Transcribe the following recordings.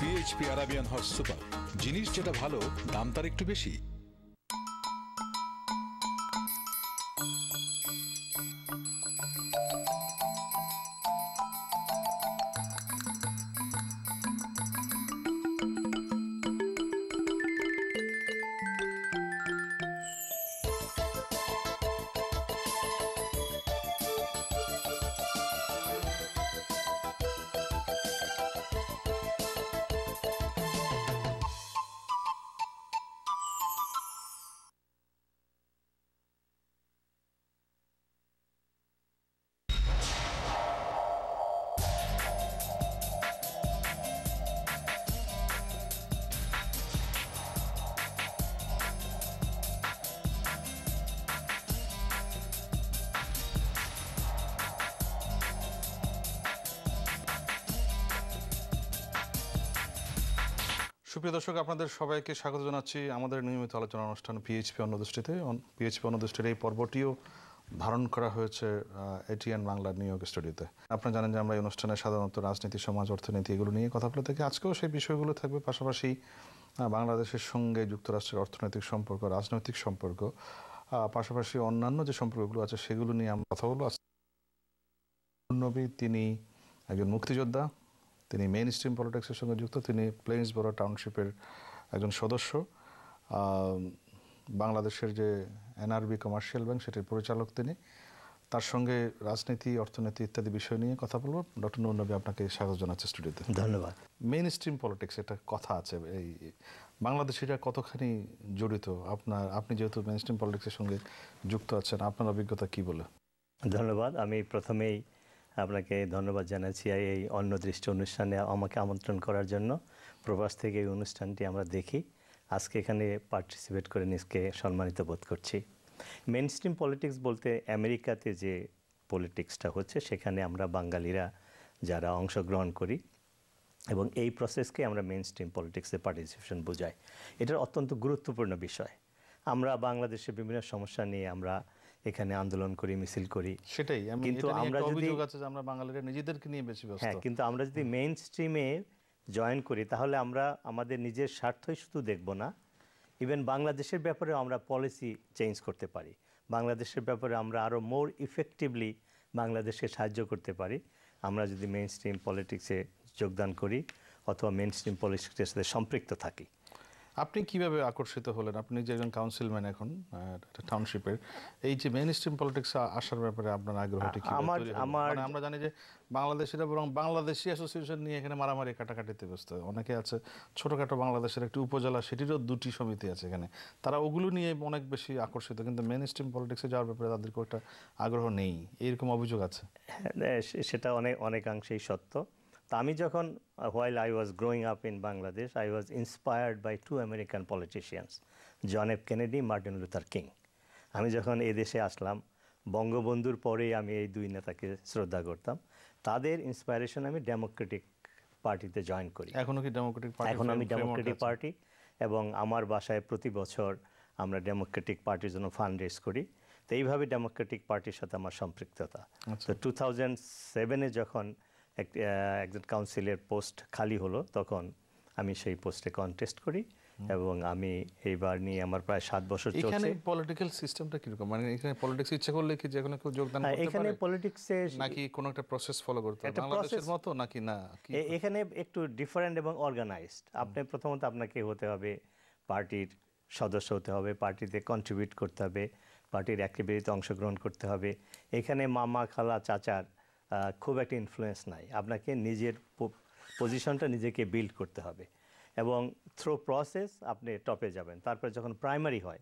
PHP Arabian horse super, জিনিস যেটা ভালো দাম তার একটু বেশি। সুপ্রিয় দর্শক, আপনাদের সবাইকে স্বাগত জানাচ্ছি আমাদের নিয়মিত আলোচনা অনুষ্ঠান পিএইচপি অন্যদৃষ্টিতে। পিএইচপি অন্যদৃষ্টির এই পর্বটিও ধারণ করা হয়েছে এটিএন বাংলার নিউ ইয়র্ক স্টুডিওতে। আপনারা জানেন যে আমরা এই অনুষ্ঠানে সাধারণত রাজনীতি, সমাজ, অর্থনীতি এগুলো নিয়ে কথা বলে থাকি। আজকেও সেই বিষয়গুলো থাকবে, পাশাপাশি বাংলাদেশের সঙ্গে যুক্তরাষ্ট্রের অর্থনৈতিক সম্পর্ক, রাজনৈতিক সম্পর্ক, পাশাপাশি অন্যান্য যে সম্পর্কগুলো আছে সেগুলো নিয়ে আমরা কথা বলবো। নবী তিনি একজন মুক্তিযোদ্ধা, তিনি মেইন স্ট্রিম পলিটিক্সের সঙ্গে যুক্ত, তিনি প্লেন্সবরো টাউনশিপের একজন সদস্য, বাংলাদেশের যে এনআরবি কমার্শিয়াল ব্যাংক সেটির পরিচালক তিনি। তার সঙ্গে রাজনীতি, অর্থনীতি ইত্যাদি বিষয় নিয়ে কথা বলবো। ডক্টর নূর নবী, আপনাকে স্বাগত জানাচ্ছি স্টুডিওতে। ধন্যবাদ। মেইন স্ট্রিম পলিটিক্স, এটা কথা আছে, এই বাংলাদেশিরা কতখানি জড়িত? আপনি যেহেতু মেইন স্ট্রিম পলিটিক্সের সঙ্গে যুক্ত আছেন, আপনার অভিজ্ঞতা কি বলে? ধন্যবাদ। আমি প্রথমেই আপনাকে ধন্যবাদ জানাচ্ছি এই অন্য দৃষ্টি অনুষ্ঠানে আমাকে আমন্ত্রণ করার জন্য। প্রবাস থেকে এই অনুষ্ঠানটি আমরা দেখি, আজকে এখানে পার্টিসিপেট করে নিজকে সম্মানিত বোধ করছি। মেইন স্ট্রিম পলিটিক্স বলতে আমেরিকাতে যে পলিটিক্সটা হচ্ছে সেখানে আমরা বাঙালিরা যারা অংশগ্রহণ করি এবং এই প্রসেসকে আমরা মেইন স্ট্রিম পলিটিক্সে পার্টিসিপেশন বোঝাই। এটার অত্যন্ত গুরুত্বপূর্ণ বিষয়। আমরা বাংলাদেশের বিভিন্ন সমস্যা নিয়ে আমরা এখানে আন্দোলন করি, মিছিল করি। সেটাই, কিন্তু আমরা যদি আমরা বাঙালিরা নিজেদেরকে নিয়ে বেশি ব্যস্ত। হ্যাঁ, কিন্তু আমরা যদি মেইন স্ট্রিমে জয়েন করি তাহলে আমরা আমাদের নিজের স্বার্থই শুধু দেখব না, ইভেন বাংলাদেশের ব্যাপারে আমরা পলিসি চেঞ্জ করতে পারি। বাংলাদেশের ব্যাপারে আমরা আরও মোর ইফেক্টিভলি বাংলাদেশকে সাহায্য করতে পারি আমরা যদি মেইন স্ট্রিম পলিটিক্সে যোগদান করি অথবা মেইন স্ট্রিম পলিটিক্সের সাথে সম্পৃক্ত থাকি। আপনি কিভাবে আকর্ষিত হলেন? আপনি যে একজন কাউন্সিলম্যান এখন টাউনশিপের, এই যে মেইন স্ট্রিম পলিটিক্স আসার ব্যাপারে আপনার আগ্রহটি কি? আমরা জানি যে বাংলাদেশিরা বরং বাংলাদেশি অ্যাসোসিয়েশন নিয়ে এখানে মারামারি কাটাকাটিতে ব্যস্ত। অনেকে আছে ছোটোখাটো বাংলাদেশের একটি উপজেলা, সেটিরও 2টি সমিতি আছে এখানে, তারা ওগুলো নিয়ে অনেক বেশি আকর্ষিত, কিন্তু মেইন স্ট্রিম পলিটিক্সে যাওয়ার ব্যাপারে তাদের একটা আগ্রহ নেই, এইরকম অভিযোগ আছে। সেটা অনেকাংশেই সত্য। তা আমি যখন while I was growing up in Bangladesh, I was inspired by 2 American politicians, John F. Kennedy, Martin Luther King. আমি যখন এই দেশে আসলাম, বঙ্গবন্ধুর পরেই আমি এই 2 নেতাকে শ্রদ্ধা করতাম। তাদের ইন্সপায়ারেশন আমি ডেমোক্রেটিক পার্টিতে জয়েন করি। এখনো কি ডেমোক্রেটিক পার্টি? এখন আমি ডেমোক্রেটিক পার্টি, এবং আমার বাসায় প্রতি বছর আমরা ডেমোক্রেটিক পার্টির জন্য ফান্ড রেজ করি। তো এইভাবে ডেমোক্রেটিক পার্টির সাথে আমার সম্পৃক্ততা। তো 2007-এ যখন একজন কাউন্সিলের পোস্ট খালি হলো তখন আমি সেই পোস্টে কন্টেস্ট করি এবং আমি এইবার নিয়ে আমার প্রায় 7 বছর চলছে। এখানে পলিটিক্যাল সিস্টেমটা কিরকম? মানে এখানে পলিটিক্স ইচ্ছা করলে কি যে কোনো কেউ যোগদান করতে পারে? এখানে পলিটিক্সে নাকি কোনো একটা প্রসেস ফলো করতে হবে বাংলাদেশের মতো, নাকি না? এখানে একটু ডিফারেন্ট এবং অর্গানাইজড। আপনি প্রথমত আপনাকে হতে হবে পার্টির সদস্য হতে হবে, পার্টিতে কন্ট্রিবিউট করতে হবে, পার্টির অ্যাক্টিভিটিতে অংশগ্রহণ করতে হবে। এখানে মামা, খালা, চাচার খুব একটা ইনফ্লুয়েন্স নাই। আপনাকে নিজের পজিশনটা নিজেকে বিল্ড করতে হবে এবং থ্রু প্রসেস আপনি টপে যাবেন। তারপরে যখন প্রাইমারি হয়,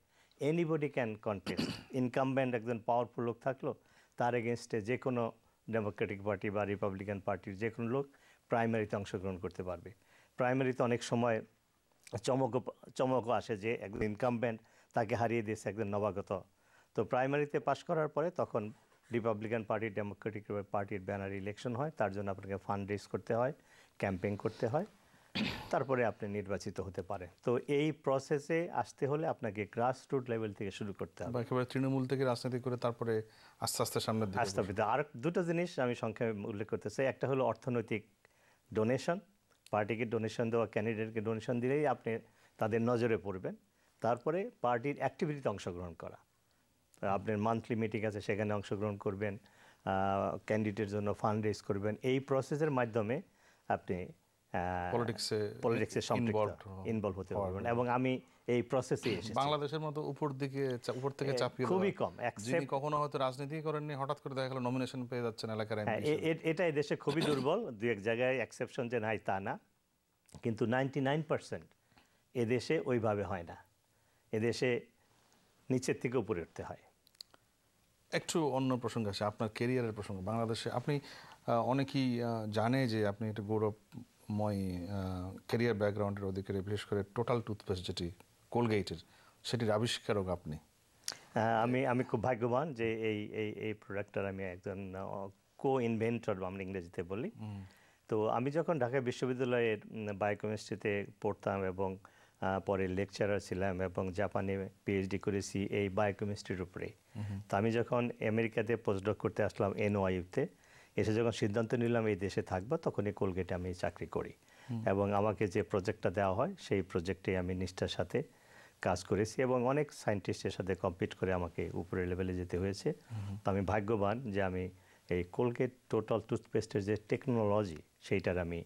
এনিবডি ক্যান কন্টেস্ট। ইনকামবেন্ট একজন পাওয়ারফুল লোক থাকলো, তার এগেনস্টে যে কোনো ডেমোক্রেটিক পার্টি বা রিপাবলিকান পার্টির যে কোনো লোক প্রাইমারিতে অংশগ্রহণ করতে পারবে। প্রাইমারিতে অনেক সময় চমকও আসে যে একজন ইনকামবেন্ট তাকে হারিয়ে দিয়েছে একজন নবাগত। তো প্রাইমারিতে পাশ করার পরে তখন রিপাবলিকান পার্টি, ডেমোক্রেটিক পার্টির ব্যানার ইলেকশন হয়, তার জন্য আপনাকে ফান্ড রেজ করতে হয়, ক্যাম্পেইন করতে হয়, তারপরে আপনি নির্বাচিত হতে পারেন। তো এই প্রসেসে আসতে হলে আপনাকে গ্রাসরুট লেভেল থেকে শুরু করতে হবে, একেবারে তৃণমূল থেকে রাজনীতি করে তারপরে আস্তে আস্তে সামনে আসতে হবে। আর 2টো জিনিস আমি সংক্ষেপে উল্লেখ করতে চাই। একটা হলো অর্থনৈতিক ডোনেশন পার্টিকে ডোনেশন দেওয়া ক্যান্ডিডেটকে ডোনেশন দিলেই আপনি তাদের নজরে পড়বেন। তারপরে পার্টির অ্যাক্টিভিটিতে অংশগ্রহণ করা, আপনার মান্থলি মিটিং আছে সেখানে অংশগ্রহণ করবেন, ক্যান্ডিডেটের জন্য ফান্ড রেজ করবেন। এই প্রসেসের মাধ্যমে আপনি পলিটিক্সে ইনভলভ হতে পারবেন। এবং আমি এই প্রসেসে এসেছি। বাংলাদেশের মতো উপর থেকে চাপিয়ে খুবই কম যিনি কখনো হয়তো রাজনীতি করেননি, হঠাৎ করে দেখা গেল নমিনেশন পেয়ে যাচ্ছেন এলাকার এমপি। এটা এই দেশে খুবই দুর্বল, দু এক জায়গায় এক্সেপশন যে নাই তা না, কিন্তু 99% এদেশে ওইভাবে হয় না। এদেশে নিচের থেকে উপরে উঠতে হয়। একটু অন্য প্রসঙ্গে আসে, আপনার কেরিয়ারের প্রসঙ্গ। বাংলাদেশে আপনি অনেকেই জানে যে আপনি একটা গৌরবময় কেরিয়ার ব্যাকগ্রাউন্ডের অধিকারী, বিশেষ করে টোটাল টুথপেস্ট যেটি কোলগেটের, সেটির আবিষ্কারক আপনি। আমি খুব ভাগ্যবান যে এই প্রোডাক্টটার আমি একজন কো ইনভেন্টর, আমরা ইংরেজিতে বলি। তো আমি যখন ঢাকা বিশ্ববিদ্যালয়ের বায়োকেমিস্ট্রিতে পড়তাম এবং পরে লেকচারার ছিলাম এবং জাপানে পিএইচডি করেছি এই বায়োকেমিস্ট্রির উপরে। তো আমি যখন আমেরিকাতে পোস্টডক করতে আসলাম এনওয়াইউতে, এসে যখন সিদ্ধান্ত নিলাম এই দেশে থাকবো, তখনই কোলগেটে আমি চাকরি করি এবং আমাকে যে প্রজেক্টটা দেওয়া হয় সেই প্রজেক্টে আমি নিষ্ঠার সাথে কাজ করেছি এবং অনেক সায়েন্টিস্টের সাথে কম্পিট করে আমাকে উপরের লেভেলে যেতে হয়েছে। তো আমি ভাগ্যবান যে আমি এই কোলগেট টোটাল টুথপেস্টের যে টেকনোলজি সেইটার আমি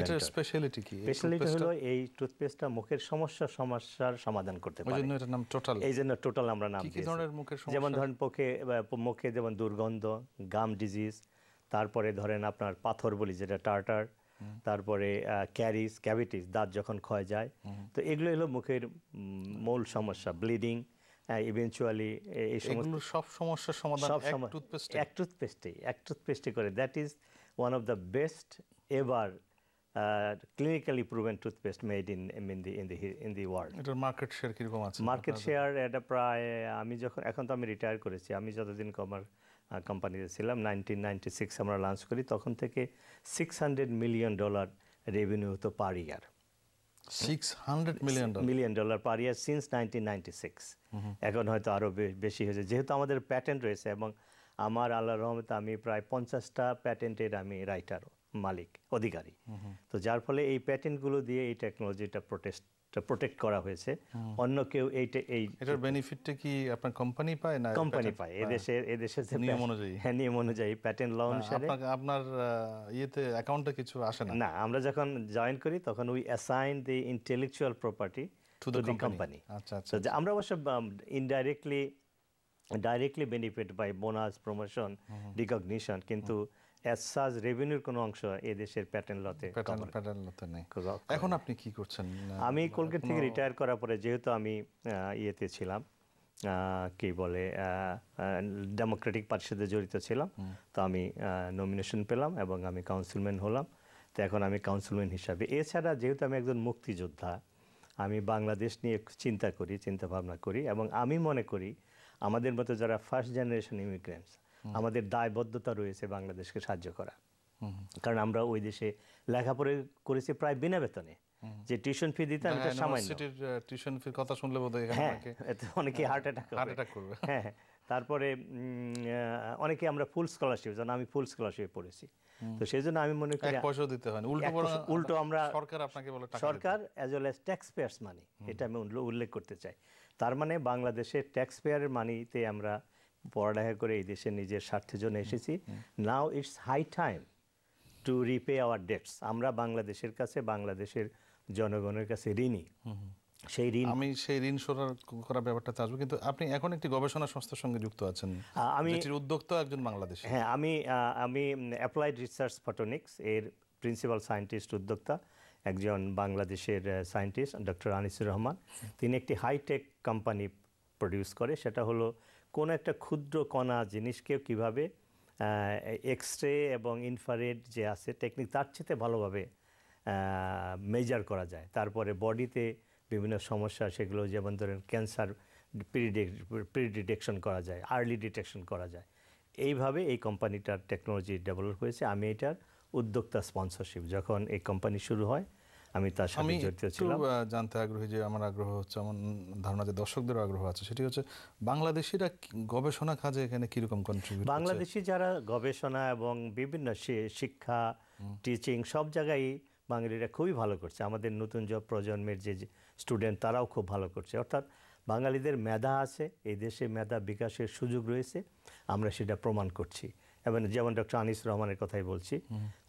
এটার স্পেশালিটি কি? স্পেশালিটি হলো এই টুথপেস্টটা মুখের সমস্যার সমাধান করতে পারে। ওইজন্য এটার নাম টোটাল। এই জন্য টোটাল আমরা নাম দিয়েছি। কি ধরনের মুখের সমস্যা? যেমন ধরেন মুখে যেমন দুর্গন্ধ, গাম ডিজিজ, তারপরে ধরেন আপনার পাথর বলি যেটা টার্টার, তারপরে ক্যাভিটিস, দাঁত যখন ক্ষয় যায়, তো এগুলো হলো মুখের মূল সমস্যা। ব্লিডিং, ইভেনচুয়ালি এই সব সমস্যার সমাধান এক টুথপেস্টে করে। That is one of the best ever clinically proven toothpaste made in the world. এটার মার্কেট শেয়ার কিরকম আছে? মার্কেট শেয়ার এটা প্রায়, আমি যখন, এখন তো আমি রিটায়ার করেছি, আমি যতদিন আমার কোম্পানিতে ছিলাম 1996 আমরা লঞ্চ করি, তখন থেকে $600 মিলিয়ন রেভিনিউ হতো পার ইয়ার। $600 মিলিয়ন পার ইয়ার সিন্স 1996। এখন হয়তো আরও বেশি হয়েছে, যেহেতু আমাদের প্যাটেন্ট রয়েছে এবং আমার আল্লাহর রহমতে আমি প্রায় 50টা প্যাটেন্টের আমি রাইটার, মালিক, অধিকারী। তো যার ফলে এই প্যাটেন্টগুলো দিয়ে এই টেকনোলজিটা প্রোটেক্ট করা হয়েছে। অন্য কেউ এটার বেনিফিটটা কি আপনার কোম্পানি পায় না? কোম্পানি পায়। এদেশে নিয়ম অনুযায়ী, নিয়ম অনুযায়ী প্যাটেন্ট ল অনুসারে আপনার ইয়েতে অ্যাকাউন্টে কিছু আসে না? না, আমরা যখন জয়েন করি তখন we assign the intellectual property to the company. আচ্ছা আচ্ছা। তো আমরা অবশ্য directly benefit by bonus, promotion, recognition, কিন্তু অ্যাজ সাজ রেভিনিউর কোনো অংশ এই দেশের প্যাটেন্ট লতে নেই। এখন আপনি কি করছেন? আমি কোলগেট থেকে রিটায়ার করার পরে, যেহেতু আমি ইয়েতে ছিলাম, কি বলে, ডেমোক্রেটিক পার্টির সাথে জড়িত ছিলাম, তো আমি নমিনেশন পেলাম এবং আমি কাউন্সিলম্যান হলাম। তো এখন আমি কাউন্সিলম্যান হিসাবে, এছাড়া যেহেতু আমি একজন মুক্তিযোদ্ধা, আমি বাংলাদেশ নিয়ে চিন্তা ভাবনা করি এবং আমি মনে করি আমাদের মতো যারা ফার্স্ট জেনারেশন ইমিগ্রেন্টস, আমাদের দায়বদ্ধতা রয়েছে বাংলাদেশকে সাহায্য করা। কারণ আমরা ওই দেশে লেখাপড়া করেছি প্রায় বিনা বেতনে, যে টিউশন ফি দিতাম এটা সামান্য। টিউশন ফির কথা শুনলে বোধহয় অনেকে হার্ট অ্যাটাক করবে। হ্যাঁ, তারপরে অনেকে আমরা ফুল স্কলারশিপ, যেন আমি ফুল স্কলারশিপে পড়েছি। তো সেই জন্য আমি মনে করি পয়সা দিতে হয় না, উল্টো আমরা সরকার আপনাকে বলে সরকার as well as taxpayers money, এটা আমি উল্লেখ করতে চাই। তার মানে বাংলাদেশের ট্যাক্স পেয়ারের মানিতে আমরা পড়ালেখা করে এই দেশে নিজের স্বার্থের জন্য এসেছি। Now it's high time to repay our debts. আমরা বাংলাদেশের কাছে, বাংলাদেশের জনগণের কাছে ঋণী। সেই ঋণ, আমি সেই ঋণ শোধ করার ব্যাপারটাতে আসবো, কিন্তু আপনি এখন একটি গবেষণা সংস্থার সঙ্গে যুক্ত আছেন, আমি উদ্যোক্তা একজন বাংলাদেশী। হ্যাঁ, আমি অ্যাপ্লাইড রিসার্চ ফটোনিক্স এর প্রিন্সিপাল সায়েন্টিস্ট, উদ্যোক্তা একজন বাংলাদেশের সায়েন্টিস্ট ডক্টর আনিসুর রহমান। তিনি একটি হাইটেক কোম্পানি প্রডিউস করে, সেটা হলো কোনো একটা ক্ষুদ্র কণা জিনিসকে কীভাবে এক্সরে এবং ইনফ্রারেড যে আছে টেকনিক, তার চেয়ে ভালোভাবে মেজার করা যায়। তারপরে বডিতে বিভিন্ন সমস্যা, সেগুলো যেমন ধরেন ক্যান্সার প্রিডিটেকশন করা যায়, আর্লি ডিটেকশন করা যায়। এইভাবে এই কোম্পানিটার টেকনোলজি ডেভেলপ হয়েছে। আমি এটার উদ্যোক্তা, স্পন্সরশিপ যখন এই কোম্পানি শুরু হয় আমি তার সাথে জড়িত ছিলাম। জানতে আগ্রহী, যে আমার আগ্রহ হচ্ছে, আমার ধারণা যে দর্শকদেরও আগ্রহ আছে, সেটি হচ্ছে বাংলাদেশিরা গবেষণা কাজে এখানে কিরকম কন্ট্রিবিউট? বাংলাদেশি যারা গবেষণা এবং বিভিন্ন শিক্ষা, টিচিং, সব জায়গায় বাঙালিরা খুবই ভালো করছে, আমাদের নতুন প্রজন্মের যে স্টুডেন্ট তারাও খুব ভালো করছে। অর্থাৎ বাঙালিদের মেধা আছে, এই দেশে মেধা বিকাশের সুযোগ রয়েছে, আমরা সেটা প্রমাণ করছি। এবং যেমন ডক্টর আনিস রহমানের কথাই বলছি,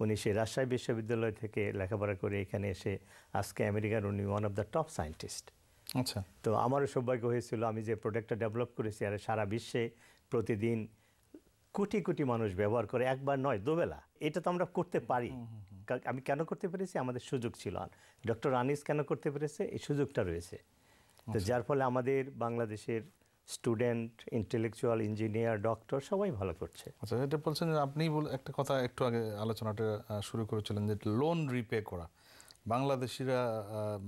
উনি সে রাজশাহী বিশ্ববিদ্যালয় থেকে লেখাপড়া করে এখানে এসে আজকে আমেরিকার উনি one of the top scientist. আচ্ছা, তো আমারও সৌভাগ্য হয়েছিল, আমি যে প্রোডাক্টটা ডেভেলপ করেছি আর সারা বিশ্বে প্রতিদিন কোটি কোটি মানুষ ব্যবহার করে, একবার নয় দুবেলা। এটা তো আমরা করতে পারি। আমি কেন করতে পেরেছি? আমাদের সুযোগ ছিল। আর ডক্টর আনিস কেন করতে পেরেছে? এই সুযোগটা রয়েছে। তো যার ফলে আমাদের বাংলাদেশের স্টুডেন্ট, ইন্টেলেকচুয়াল, ইঞ্জিনিয়ার, ডক্টর সবাই ভালো করছে। আচ্ছা, এটা বলছেন যে আপনি একটা কথা একটু আগে আলোচনাটা শুরু করেছিলেন যে লোন রিপে করা। বাংলাদেশিরা,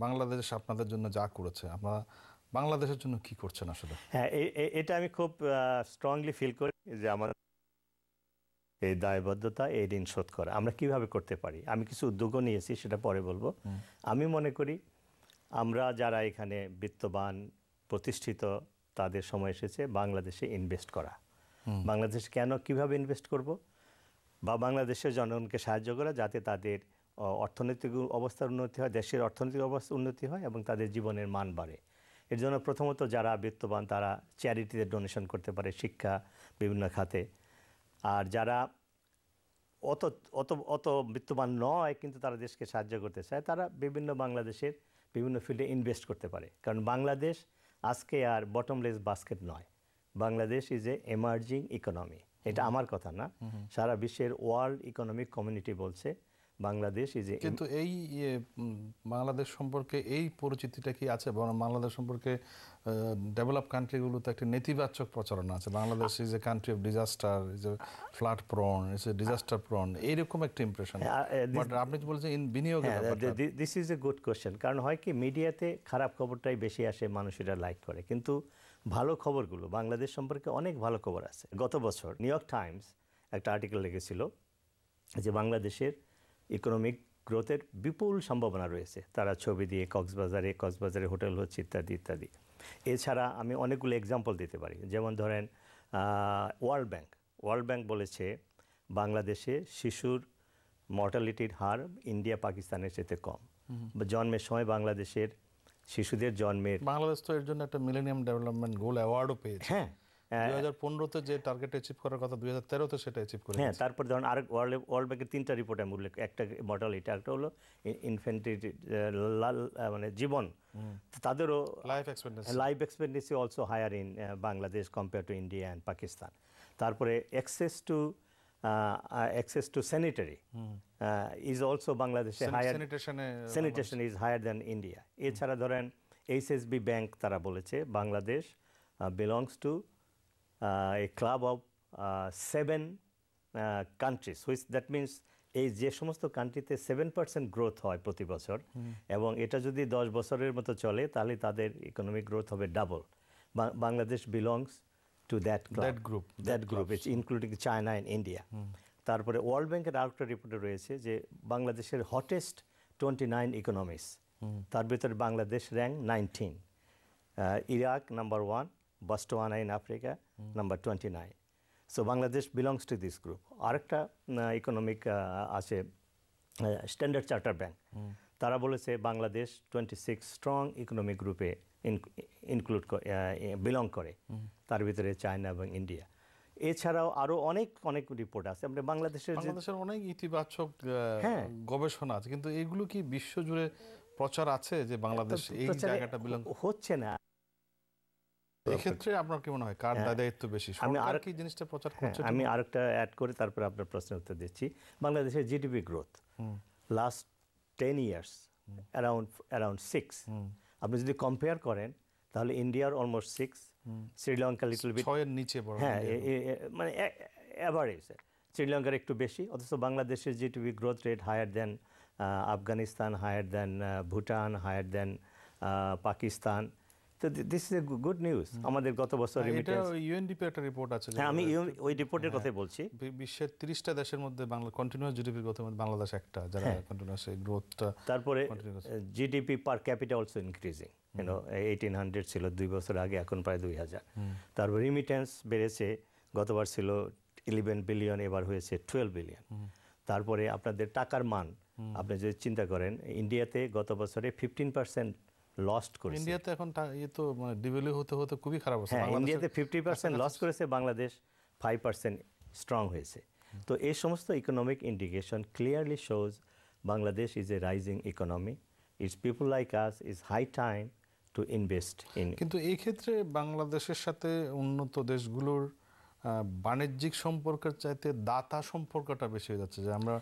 বাংলাদেশ আপনাদের জন্য যা করেছে, আপনারা বাংলাদেশের জন্য কি করছেন আসলে? হ্যাঁ, এটা আমি খুব স্ট্রংলি ফিল করি যে আমাদের এই দায়বদ্ধতা, এই ঋণ শোধ করা আমরা কিভাবে করতে পারি। আমি কিছু উদ্যোগও নিয়েছি, সেটা পরে বলবো। আমি মনে করি আমরা যারা এখানে বিত্তবান, প্রতিষ্ঠিত, তাদের সময় এসেছে বাংলাদেশে ইনভেস্ট করা। বাংলাদেশ কেন, কিভাবে ইনভেস্ট করব? বা বাংলাদেশের জনগণকে সাহায্য করা যাতে তাদের অর্থনৈতিক অবস্থার উন্নতি হয়, দেশের অর্থনৈতিক অবস্থার উন্নতি হয় এবং তাদের জীবনের মান বাড়ে। এর জন্য প্রথমত যারা বিত্তবান তারা চ্যারিটিতে ডোনেশন করতে পারে, শিক্ষা, বিভিন্ন খাতে। আর যারা অত অত অত বিত্তবান নয় কিন্তু তারা দেশকে সাহায্য করতে চায়, তারা বিভিন্ন বাংলাদেশের বিভিন্ন ফিল্ডে ইনভেস্ট করতে পারে। কারণ বাংলাদেশ আজকে আর বটমলেস বাস্কেট নয়, Bangladesh is A emerging economy. এটা আমার কথা না, সারা বিশ্বের ওয়ার্ল্ড ইকোনমিক কমিউনিটি বলছে বাংলাদেশ ইজ এ। কিন্তু এই বাংলাদেশ সম্পর্কে এই পরিচিতিটা কি আছে? বাংলাদেশ সম্পর্কে ডেভেলপ কান্ট্রিগুলোতে একটা নেতিবাচক প্রচারণা আছে। Bangladesh is a country of disaster, is a flood prawn, is a disaster prawn, এইরকম একটা ইমপ্রেশন। বাট আপনি তো বলছেন বিনিয়োগের ব্যাপারটা। This is a good question. কারণ হয় কি, মিডিয়াতে খারাপ খবরটাই বেশি আসে, মানুষেরা লাইক করে, কিন্তু ভালো খবরগুলো, বাংলাদেশ সম্পর্কে অনেক ভালো খবর আছে। গত বছর নিউ ইয়র্ক টাইমস একটা আর্টিকেল লিখেছিল যে বাংলাদেশের ইকোনমিক গ্রোথের বিপুল সম্ভাবনা রয়েছে। তারা ছবি দিয়ে কক্সবাজারে হোটেল হচ্ছে ইত্যাদি ইত্যাদি। এছাড়া আমি অনেকগুলো এক্সাম্পল দিতে পারি। যেমন ধরেন ওয়ার্ল্ড ব্যাংক বলেছে বাংলাদেশে শিশুর মর্টালিটির হার ইন্ডিয়া পাকিস্তানের চেয়ে কম। জন্মের সময় বাংলাদেশের শিশুদের জন্মের, বাংলাদেশ তো এর জন্য একটা মিলেনিয়াম ডেভেলপমেন্ট গোল অ্যাওয়ার্ডও পেয়েছে। হ্যাঁ, 2015-তে যে টার্গেট অ্যাচিভ করার কথা 2013-তে সেটা অ্যাচিভ করে। হ্যাঁ, তারপর ধরুন আরেক ওয়ার্ল্ড ব্যাংকের 3টা রিপোর্ট আমি উল্লেখ, একটা মর্টালিটি, একটা হলো ইনফ্যান্টিলিটি, মানে জীবন, তাদেরও life expectancy also higher in Bangladesh compare to India and Pakistan. তারপরে access to sanitary is also বাংলাদেশে higher, sanitation is higher than India. এছাড়া ধরেন HSB ব্যাংক তারা বলেছে Bangladesh belongs to a club of 7 countries, which that means এই যে সমস্ত কান্ট্রিতে 7% গ্রোথ হয় প্রতি বছর, এবং এটা যদি 10 বছরের মতো চলে তাহলে তাদের ইকোনমিক গ্রোথ হবে double. Bangladesh belongs to that group, it's including China and India. তারপরে ওয়ার্ল্ড ব্যাংকের আরেকটা রিপোর্টে রয়েছে যে বাংলাদেশের হটেস্ট 29 ইকোনমিস, তার ভিতরে Bangladesh rank 19, Iraq number 1, Botswana in Africa, number 29. So Bangladesh belongs to this group. আরেকটা ইকোনমিক আছে স্ট্যান্ডার্ড চার্টার ব্যাংক, তারা বলেছে বাংলাদেশ 26 স্ট্রং ইকোনমিক গ্রুপে বিলং করে, তার ভিতরে চায়না এবং ইন্ডিয়া। এছাড়াও আরও অনেক রিপোর্ট আছে। আমরা বাংলাদেশের অনেক ইতিবাচক গবেষণা আছে, কিন্তু এগুলো কি বিশ্বজুড়ে প্রচার আছে যে বাংলাদেশ এই জায়গাটা বিলং হচ্ছে না? এক্ষেত্রে আপনার কি মনে হয় কার দায়িত্ব বেশি? সরকার কি জিনিসটা প্রচার করছে? আমি আরেকটা অ্যাড করে তারপরে আপনার প্রশ্নের উত্তর দিচ্ছি। বাংলাদেশের GDP growth last 10 years around 6। আপনি যদি কম্পেয়ার করেন তাহলে ইন্ডিয়ার অলমোস্ট 6, শ্রীলঙ্কা লিটল বিট 6 এর নিচে বড়। হ্যাঁ, মানে অ্যাভারেজ শ্রীলঙ্কার একটু বেশি, অথচ বাংলাদেশের GDP growth rate higher than Afghanistan, higher than Bhutan, higher than Pakistan. তো this is a good news. আমাদের গত বছর ইউএনডিপি একটা রিপোর্ট আছে, হ্যাঁ আমি ওই রিপোর্টের কথাই বলছি। বিশ্বের 30টা দেশের মধ্যে কন্টিনিউয়াস জিডিপির মধ্যে বাংলাদেশ একটা, যারা কন্টিনিউয়াস এই গ্রোথটা। তারপরে জিডিপি পার ক্যাপিটা অলসো ইনক্রিজিং, 1800 ছিল 2 বছর আগে, এখন প্রায় 2000। তারপর রিমিটেন্স বেড়েছে, গতবার ছিল 11 বিলিয়ন, এবার হয়েছে 12 বিলিয়ন। তারপরে আপনাদের টাকার মান আপনি যদি চিন্তা করেন ইন্ডিয়াতে গত বছরে 15% লস্ট করেছে। ইন্ডিয়াতে এখন তো মানে ডিভ্যালু হতে হতে খুবই খারাপ অবস্থা। হ্যাঁ, বাংলাদেশের ইন্ডিয়াতে 50% লস করেছে, বাংলাদেশ 5% স্ট্রং হয়েছে। তো এই সমস্ত economic indication clearly shows Bangladesh is a rising economy. It's people like us is high time to invest in. কিন্তু এই ক্ষেত্রে বাংলাদেশের সাথে উন্নত দেশগুলোর বাণিজ্যিক সম্পর্কের চাইতে দাতা সম্পর্কটা বেশি হয়ে যাচ্ছে, যে আমরা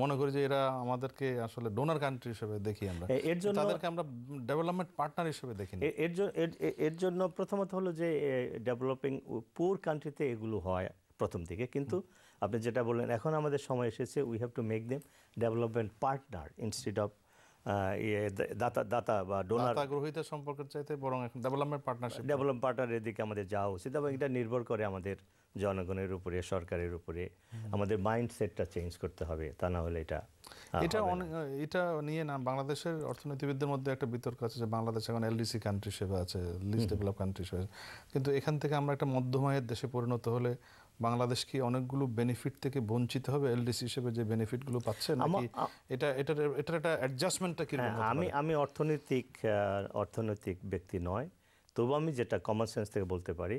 মনে করি যে এরা আমাদেরকে আসলে ডোনার কান্ট্রি হিসেবে দেখি, আমরা এর জন্য তাদেরকে আমরা ডেভেলপমেন্ট পার্টনার হিসেবে দেখি না। এর জন্য প্রথমত হলো যে ডেভেলপিং পুর কান্ট্রিতে এগুলো হয় প্রথম দিকে, কিন্তু আপনি যেটা বললেন এখন আমাদের সময় এসেছে we have to make them development partner instead of দাতা বা ডোনার। দাতা গ্রহীতা সম্পর্কের চাইতে বরং এখন ডেভেলপমেন্ট পার্টনারশিপ, ডেভেলপমেন্ট পার্টনারের দিকে আমাদের যাওয়া উচিত, এবং এটা নির্ভর করে আমাদের জনগণের উপরে, সরকারের উপরে। আমাদের মাইন্ডসেটটা চেঞ্জ করতে হবে, তা না হলে এটা এটা নিয়ে না বাংলাদেশের অর্থনীতিবিদদের মধ্যে একটা বিতর্ক আছে যে বাংলাদেশ এখন এলডিসি কান্ট্রি হিসেবে আছে, লিস্ট ডেভেলপ কান্ট্রি হিসেবে। কিন্তু এখান থেকে আমরা একটা মধ্যমায়ের দেশে পরিণত হলে বাংলাদেশ কি অনেকগুলো বেনিফিট থেকে বঞ্চিত হবে এলডিসি হিসেবে যে বেনিফিটগুলো পাচ্ছে, নাকি এটার একটা অ্যাডজাস্টমেন্টটা কি? আমি অর্থনৈতিক ব্যক্তি নয়, তবু আমি যেটা কমন সেন্স থেকে বলতে পারি,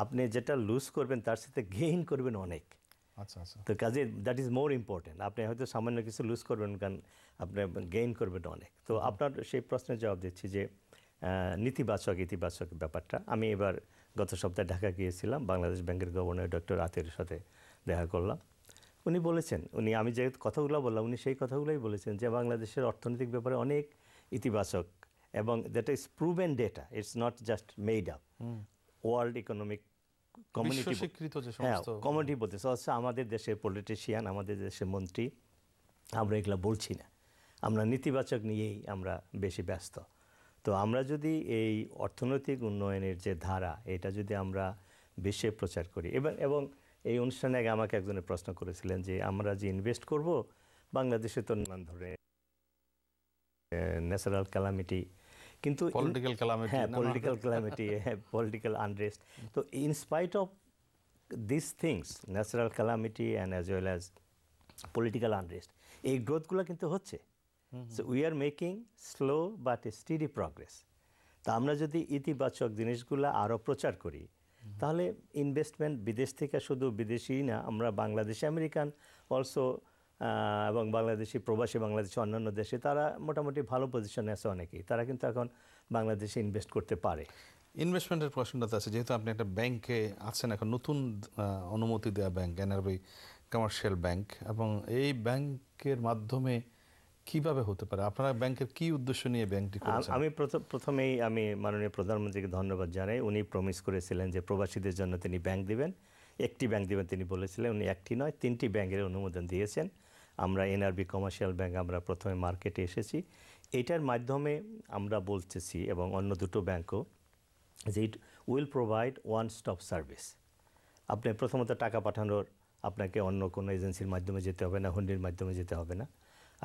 আপনি যেটা লুজ করবেন তার সাথে গেইন করবেন অনেক। আচ্ছা আচ্ছা। তো কাজে দ্যাট ইজ মোর ইম্পর্টেন্ট। আপনি হয়তো সামান্য কিছু লুজ করবেন, কারণ আপনি গেইন করবেন অনেক। তো আপনার সেই প্রশ্নের জবাব দিচ্ছি যে ইতিবাচক ব্যাপারটা। আমি এবার গত সপ্তাহে ঢাকা গিয়েছিলাম, বাংলাদেশ ব্যাংকের গভর্নর ডক্টর আতিরের সাথে দেখা করলাম। উনি বলেছেন, আমি যে কথাগুলো বললাম উনি সেই কথাগুলোই বলেছেন যে বাংলাদেশের অর্থনৈতিক ব্যাপারে অনেক ইতিবাচক, এবং that is proven data, it's not just made up. World economic community বলতে আমাদের দেশের পলিটিশিয়ান, আমাদের দেশের মন্ত্রী, আমরা এগুলো বলছি না, আমরা নেতিবাচক নিয়েই আমরা বেশি ব্যস্ত। তো আমরা যদি এই অর্থনৈতিক উন্নয়নের যে ধারা, এটা যদি আমরা বিশ্বে প্রচার করি, এবং এই অনুষ্ঠানে আগে আমাকে একজনে প্রশ্ন করেছিলেন যে আমরা যে ইনভেস্ট করব, বাংলাদেশে তো নানান ধরনের ন্যাচারাল ক্যালামিটি, কিন্তু পলিটিক্যাল ক্যালামিটি, পলিটিক্যাল আনরেস্ট। তো in spite of this things, natural calamity and as well as political unrest, এই গ্রোথগুলো কিন্তু হচ্ছে। So we are making slow but steady progress. তা আমরা যদি ইতিবাচক জিনিসগুলো আরও প্রচার করি, তাহলে ইনভেস্টমেন্ট বিদেশ থেকে, শুধু বিদেশি না, আমরা বাংলাদেশি, আমেরিকান অলসো, এবং বাংলাদেশি প্রবাসী বাংলাদেশি অন্যান্য দেশে তারা মোটামুটি ভালো পজিশনে আছে অনেকেই, তারা কিন্তু এখন বাংলাদেশে ইনভেস্ট করতে পারে। ইনভেস্টমেন্টের প্রশ্নটা আছে, যেহেতু আপনি একটা ব্যাংকে আছেন, এখন নতুন অনুমতি দেওয়া ব্যাংক এনআরবি কমার্শিয়াল ব্যাংক, এবং এই ব্যাংকের মাধ্যমে কিভাবে হতে পারে? আপনারা ব্যাংকের কি উদ্দেশ্য নিয়ে ব্যাংকটি করেছেন? আমি প্রথমেই আমি মাননীয় প্রধানমন্ত্রীকে ধন্যবাদ জানাই। উনি প্রমিস করেছিলেন যে প্রবাসীদের জন্য তিনি ব্যাংক দিবেন, একটি ব্যাংক দিবেন তিনি বলেছিলেন। উনি একটি নয় 3টি ব্যাংকের অনুমোদন দিয়েছেন। আমরা এনআরবি কমার্শিয়াল ব্যাংক আমরা প্রথমে মার্কেটে এসেছি। এটার মাধ্যমে আমরা বলতেছি, এবং অন্য দুটো ব্যাংকও, যে it will provide one stop service. আপনি প্রথমত টাকা পাঠানোর আপনাকে অন্য কোনো এজেন্সির মাধ্যমে যেতে হবে না, হুন্ডির মাধ্যমে যেতে হবে না,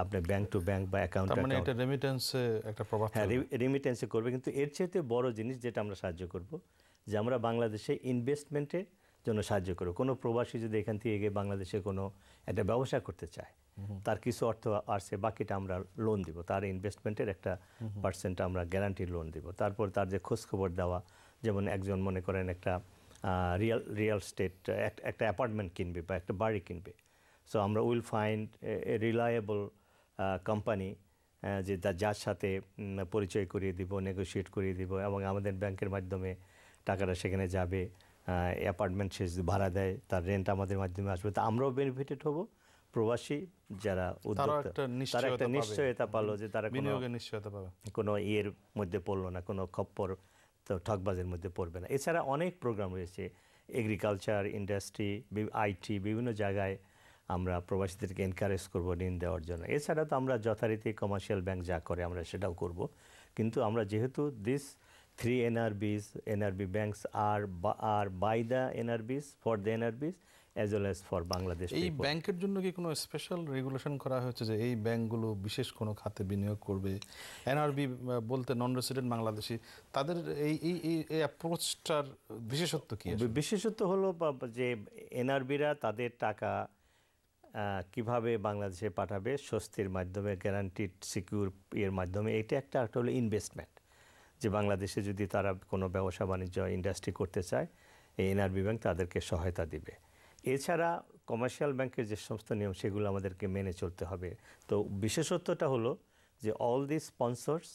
আপনি ব্যাংক টু ব্যাংক বা অ্যাকাউন্ট, মানে এটা রেমিটেন্সে একটা প্রভাব, হ্যাঁ রেমিটেন্সে করবে। কিন্তু এর চাইতে বড় জিনিস যেটা আমরা সাহায্য করব, যে আমরা বাংলাদেশে ইনভেস্টমেন্টের জন্য সাহায্য করব। কোনো প্রবাসী যদি এখান থেকে গিয়ে বাংলাদেশে কোনো একটা ব্যবসা করতে চায়, তার কিছু অর্থ আসছে, বাকিটা আমরা লোন দিব, তার ইনভেস্টমেন্টের একটা পার্সেন্ট আমরা গ্যারান্টি লোন দিব। তারপর তার যে খোঁজখবর দেওয়া, যেমন একজন মনে করেন একটা রিয়েল স্টেট একটা অ্যাপার্টমেন্ট কিনবে বা একটা বাড়ি কিনবে, সো আমরা will find a reliable company, যে যার সাথে পরিচয় করিয়ে দিব, নেগোশিয়েট করিয়ে দিব, এবং আমাদের ব্যাংকের মাধ্যমে টাকাটা সেখানে যাবে। অ্যাপার্টমেন্ট সে ভাড়া দেয়, তার রেন্ট আমাদের মাধ্যমে আসবে, তা আমরাও বেনিফিটেড হব। প্রবাসী যারা উদ্যোক্তা, তারা একটা নিশ্চয়তা পালো যে তারা কোনো ইয়ের মধ্যে পড়লো না, কোনো খপ্পর তো ঠকবাজের মধ্যে পড়বে না। এছাড়া অনেক প্রোগ্রাম রয়েছে, এগ্রিকালচার, ইন্ডাস্ট্রি, আইটি, বিভিন্ন জায়গায় আমরা প্রবাসীদেরকে এনকারেজ করব ঋণ দেওয়ার জন্য। এছাড়া তো আমরা যথারীতি কমার্শিয়াল ব্যাংক যা করে আমরা সেটাও করব। কিন্তু আমরা যেহেতু this 3 NRB banks are by the NRBs, for the NRBs as well as for Bangladesh people. এই ব্যাংকের জন্য কি কোনো স্পেশাল রেগুলেশন করা হয়েছে যে এই ব্যাংকগুলো বিশেষ কোনো খাতে বিনিয়োগ করবে? এনআরবি বলতে নন রেসিডেন্ট বাংলাদেশি, তাদের এই অ্যাপ্রোচটার বিশেষত্ব কি? বিশেষত্ব হলো যে এনআরবিরা তাদের টাকা কিভাবে বাংলাদেশে পাঠাবে স্বস্তির মাধ্যমে, গ্যারান্টিড সিকিউর এর মাধ্যমে, এটা একটা হলো ইনভেস্টমেন্ট, যে বাংলাদেশে যদি তারা কোনো ব্যবসা বাণিজ্য ইন্ডাস্ট্রি করতে চায় এই এনআরবি ব্যাংক তাদেরকে সহায়তা দিবে। এছাড়া কমার্শিয়াল ব্যাংকের যে সমস্ত নিয়ম সেগুলো আমাদেরকে মেনে চলতে হবে। তো বিশেষত্বটা হলো যে অল দি স্পন্সর্স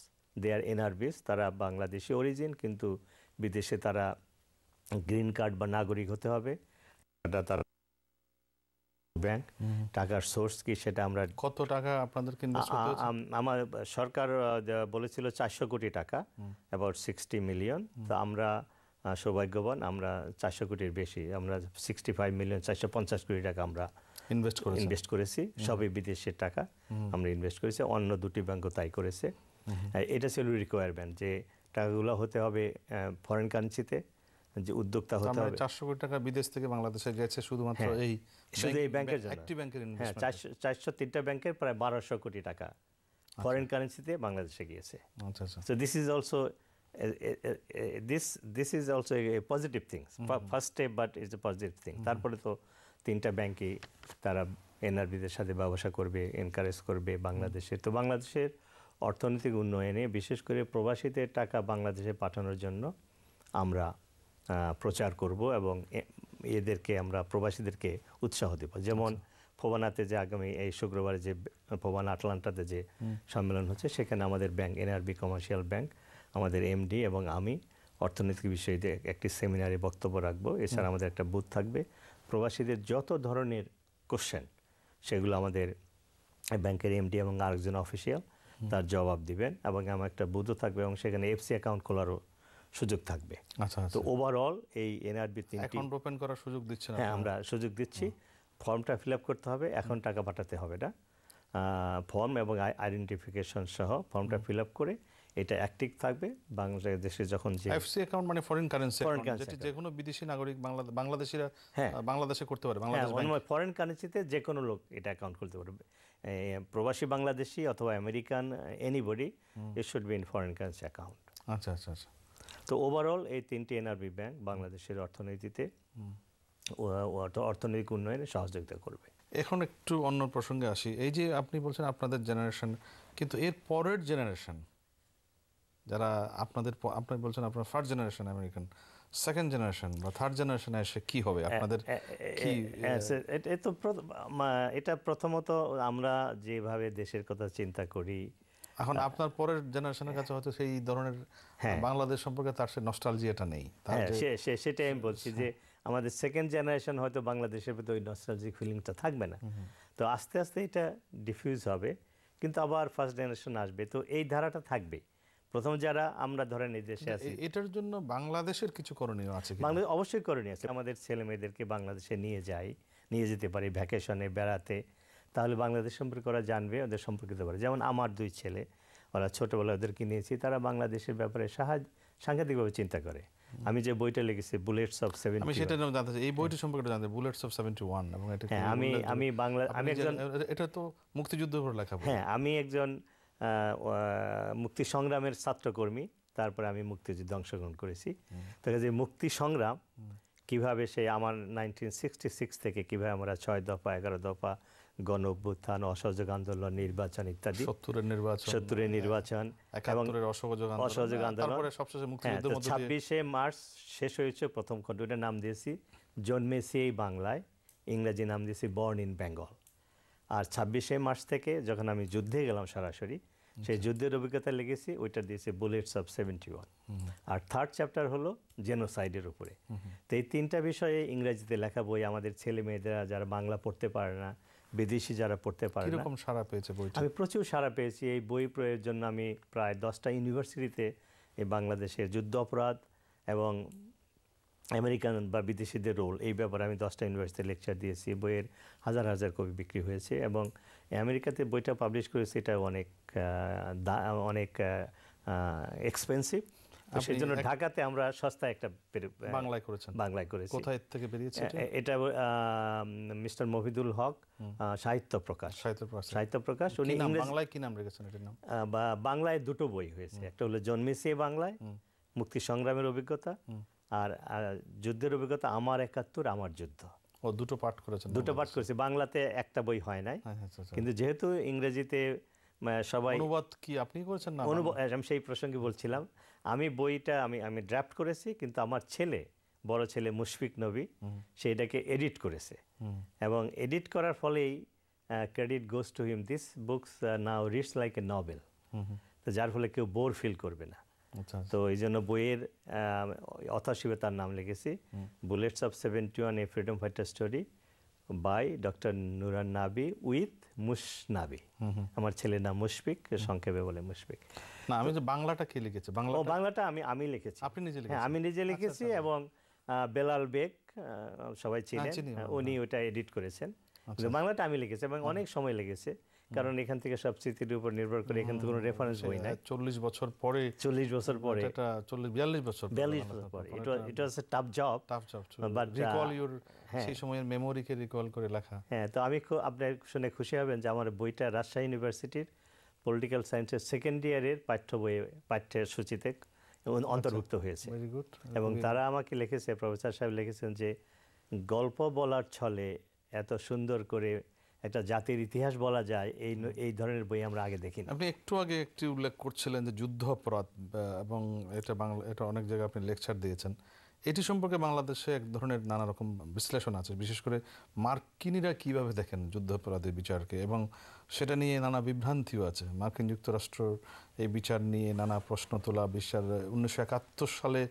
দে আর এনআরবিস, তারা বাংলাদেশি অরিজিন, কিন্তু বিদেশে তারা গ্রিন কার্ড বা নাগরিক হতে হবে। এটা তারা ব্যাংক, টাকার সোর্স কি সেটা আমরা, কত টাকা আপনাদেরকে ইনভেস্ট করতে হচ্ছে? আমার সরকার বলেছিল 400 কোটি টাকা, অ্যাবাউট 60 মিলিয়ন। তো আমরা সৌভাগ্যবান, আমরা 400 কোটির বেশি, আমরা 65 মিলিয়ন 450 কোটি টাকা আমরা ইনভেস্ট করেছি। সবই বিদেশের টাকা আমরা ইনভেস্ট করেছি, অন্য দুটি ব্যাংকও তাই করেছে। এটা ছিল রিকোয়ারমেন্ট যে টাকাগুলো হতে হবে ফরেন কারেন্সিতে, যে উদ্যোক্তা হতে হবে। 400 কোটি টাকা বিদেশ থেকে বাংলাদেশে গেছে শুধুমাত্র এই ব্যাংকের জন্য, একটি ব্যাংকের হ্যাঁ, ইনভেস্টমেন্ট। 403টা ব্যাংকের প্রায় 1200 কোটি টাকা ফরেন কারেন্সিতে বাংলাদেশে গিয়েছে। আচ্ছা আচ্ছা। So this is also this is also a positive thing. First step, but it's a positive thing. তারপরে তো 3টা ব্যাংকই তারা এনআরবিদের সাথে ব্যবসা করবে, এনকারেজ করবে বাংলাদেশের। তো বাংলাদেশের অর্থনৈতিক উন্নয়নে, বিশেষ করে প্রবাসীদের টাকা বাংলাদেশে পাঠানোর জন্য আমরা প্রচার করব এবং এদেরকে আমরা প্রবাসীদেরকে উৎসাহ দেব। যেমন ফোবানাতে যে আগামী এই শুক্রবারে যে ফোবানা আটলান্টাতে যে সম্মেলন হচ্ছে, সেখানে আমাদের ব্যাংক এনআরবি কমার্শিয়াল ব্যাংক, আমাদের এমডি এবং আমি অর্থনৈতিক বিষয়ে একটি সেমিনারে বক্তব্য রাখবো। এছাড়া আমাদের একটা বুথ থাকবে। প্রবাসীদের যত ধরনের কোশ্চেন সেগুলো আমাদের ব্যাংকের এমডি এবং আরেকজন অফিসিয়াল তার জবাব দিবেন, এবং আমার একটা বুথও থাকবে এবং সেখানে এফসি অ্যাকাউন্ট খোলারও সুযোগ থাকবে। আচ্ছা। তো ওভারঅল এই এনআরবি অ্যাকাউন্ট ওপেন করার সুযোগ দিচ্ছেন? হ্যাঁ, আমরা সুযোগ দিচ্ছি। ফর্মটা ফিল আপ করতে হবে, এখন টাকা পাঠাতে হবে না। ফর্ম এবং আইডেন্টিফিকেশন সহ ফর্মটা ফিল আপ করে এটা অ্যাক্টিভ থাকবে। বাংলাদেশে যখন যে এফসি অ্যাকাউন্ট মানে ফরেন কারেন্সি অ্যাকাউন্ট, যেটা যে কোনো বিদেশি নাগরিক বাংলাদেশিরা বাংলাদেশে করতে পারে। বাংলাদেশ ব্যাংক, ফরেন কারেন্সিতে যে কোনো লোক এটা অ্যাকাউন্ট খুলতে পারবে, প্রবাসী বাংলাদেশি অথবা American, anybody, it should be in foreign currency account. আচ্ছা আচ্ছা আচ্ছা। তো ওভারঅল এই 3টি এনআরবি ব্যাংক বাংলাদেশের অর্থনীতিতে অর্থনৈতিক উন্নয়নে সহযোগিতা করবে। এখন একটু অন্য প্রসঙ্গে আসি। এই যে আপনি বলছেন আপনাদের জেনারেশন, কিন্তু এর পরের জেনারেশন যারা আপনি বলছেন আপনার first generation American, second generation বা থার্ড জেনারেশনে এসে কি হবে আপনাদের? কি এটা প্রথমত আমরা যেভাবে দেশের কথা চিন্তা করি, এখন আপনার পরের জেনারেশনের কাছে হয়তো সেই ধরনের বাংলাদেশ সম্পর্কে তার সে নস্টালজিয়াটা নেই। সেটাই আমি বলছি যে আমাদের সেকেন্ড জেনারেশন হয়তো বাংলাদেশের প্রতি ওই নস্টালজিক ফিলিংটা থাকবে না। তো আস্তে আস্তে এটা ডিফিউজ হবে, কিন্তু আবার ফার্স্ট জেনারেশন আসবে। তো এই ধারাটা থাকবে। প্রথম যারা আমরা ধরেন এই দেশে আছি, এটার জন্য বাংলাদেশের কিছু করণীয় আছে? বাংলাদেশ অবশ্যই করণীয় আছে। আমাদের ছেলে মেয়েদেরকে বাংলাদেশে নিয়ে যেতে পারি ভ্যাকেশনে, বেড়াতে, তাহলে বাংলাদেশ সম্পর্কে ওরা জানবে, ওদের সম্পর্কিত পারে। যেমন আমার 2 ছেলে, ওরা ছোটোবেলা ওদেরকে নিয়েছি, তারা বাংলাদেশের ব্যাপারে সাংঘাতিকভাবে চিন্তা করে। আমি যে বইটা লিখেছি বুলেটস অফ 71, আমি সেটা জানতে চাই, এই বইটির সম্পর্কে জানতে, বুলেটস অফ 71, এবং এটা আমি একজন, এটা তো মুক্তিযুদ্ধের উপর লেখা। হ্যাঁ, আমি একজন মুক্তি সংগ্রামের ছাত্রকর্মী, তারপরে আমি মুক্তিযুদ্ধে অংশগ্রহণ করেছি। তাকে যে মুক্তি সংগ্রাম কিভাবে সেই আমার 1966 থেকে কিভাবে আমরা 6 দফা 11 দফা গণ অভ্যুত্থান, অসহযোগ আন্দোলন, নির্বাচন ইত্যাদি, 70-এর নির্বাচন, 71-এর অসহযোগ আন্দোলন, 26শে মার্চ শেষ হয়েছে প্রথম খণ্ডটার নাম দিয়েছি জন্মেছি এই বাংলায়, ইংরেজি নাম দিয়েছি বর্ন ইন বেঙ্গল। আর 26শে মার্চ থেকে যখন আমি যুদ্ধে গেলাম সরাসরি, সেই যুদ্ধের অভিজ্ঞতা লিখেছি, ওইটা দিয়েছে বুলেটস অফ 71। আর থার্ড চ্যাপ্টার হলো জেনোসাইডের উপরে। তো এই 3টা বিষয়ে ইংরেজিতে লেখা বই আমাদের ছেলে মেয়েরা যারা বাংলা পড়তে পারে না, বিদেশি যারা পড়তে পারে না, সাড়া পেয়েছে বইটা? আমি প্রচুর সাড়া পেয়েছি। এই বই প্রয়োগের জন্য আমি প্রায় 10টা ইউনিভার্সিটিতে এই বাংলাদেশের যুদ্ধ অপরাধ এবং আমেরিকান বা বিদেশিদের রোল, এই ব্যাপারে আমি 10টা ইউনিভার্সিটিতে লেকচার দিয়েছি। বইয়ের হাজার হাজার কপি বিক্রি হয়েছে, এবং আমেরিকাতে বইটা পাবলিশ করেছে, এটা অনেক এক্সপেন্সিভ। সেই জন্য ঢাকাতে আমরা সস্তায় একটা বাংলায় করেছি। কোথায় থেকে বেরিয়েছে এটা? মিস্টার মফিদুল হক সাহিত্য প্রকাশ। উনি বাংলায় কি নাম রেখেছেন এটার নাম? বাংলায় 2টো বই হয়েছে, একটা হলো জন্মেছি বাংলায়, মুক্তি সংগ্রামের অভিজ্ঞতা, আর যুদ্ধের অভিজ্ঞতা আমার 71 আমার যুদ্ধ। ও দুটো পাঠ করেছেন দুটো পাঠ করেছি, বাংলাতে একটা বই হয় নাই, হ্যাঁ, আচ্ছা, আচ্ছা। কিন্তু যেহেতু ইংরেজিতে সবাই অনুবাদ কি আপনি করেছেন না আমি সেই প্রসঙ্গে বলছিলাম, আমি বইটা আমি ড্রাফট করেছি, কিন্তু আমার ছেলে, বড় ছেলে মুশফিক নবী, সেইটাকে এডিট করেছে, এবং এডিট করার ফলেই credit goes to him, this books now reads like a novel, তো যার ফলে কেউ বোর ফিল করবে না। আচ্ছা, তো এই জন্য বইয়ের অথরশিপে তার নাম লিখেছি, bullets of 71 a freedom fighter story by doctor Nuran Nabi with মুশনাবি। আমার ছেলের নাম মুশফিক, সংক্ষেপে বলে মুশফিক। না, আমি যে বাংলাটা কে লিখেছে? বাংলাটা আমি লিখেছি। আপনি নিজে হ্যাঁ, লিখেছেন? আমি নিজে লিখেছি, এবং বেলাল বেগ সবাই চিনেন, চিনি আমরা। উনি ওটা এডিট করেছেন, কিন্তু বাংলাটা আমি লিখেছি, এবং অনেক সময় লেগেছে, কারণ এখান থেকে সব স্মৃতির উপর নির্ভর করে, এখান থেকে কোনো রেফারেন্স বই নাই। 40 বছর পরে, 40 বছর পরে, এটা 42 বছর 42 বছর পরে, it was a tough job, tough job, but recall your সেই সময়ের মেমোরিকে রিকল করে লেখা। হ্যাঁ, তো আমি আপনার শুনে খুশি হবেন যে আমার বইটা রাজশাহী ইউনিভার্সিটির পলিটিক্যাল সায়েন্সের সেকেন্ড ইয়ারের পাঠ্যের সূচিতে অন্তর্ভুক্ত হয়েছে। Very good. এবং তারা আমাকে লিখেছে, প্রফেসর সাহেব লিখেছেন যে গল্প বলার ছলে এত সুন্দর করে একটা জাতির ইতিহাস বলা যায়, এই ধরনের বই আমরা আগে দেখিনি। আপনি একটু আগে একটি উল্লেখ করছিলেন যে যুদ্ধ অপরাধ, এবং এটা অনেক জায়গায় আপনি লেকচার দিয়েছেন। এটি সম্পর্কে বাংলাদেশে এক ধরনের নানা রকম বিশ্লেষণ আছে, বিশেষ করে মার্কিনিরা কিভাবে দেখেন যুদ্ধাপরাধের বিচারকে, এবং সেটা নিয়ে নানা বিভ্রান্তিও আছে। মার্কিন যুক্তরাষ্ট্র এই বিচার নিয়ে নানা প্রশ্ন তোলা, 1971 সালে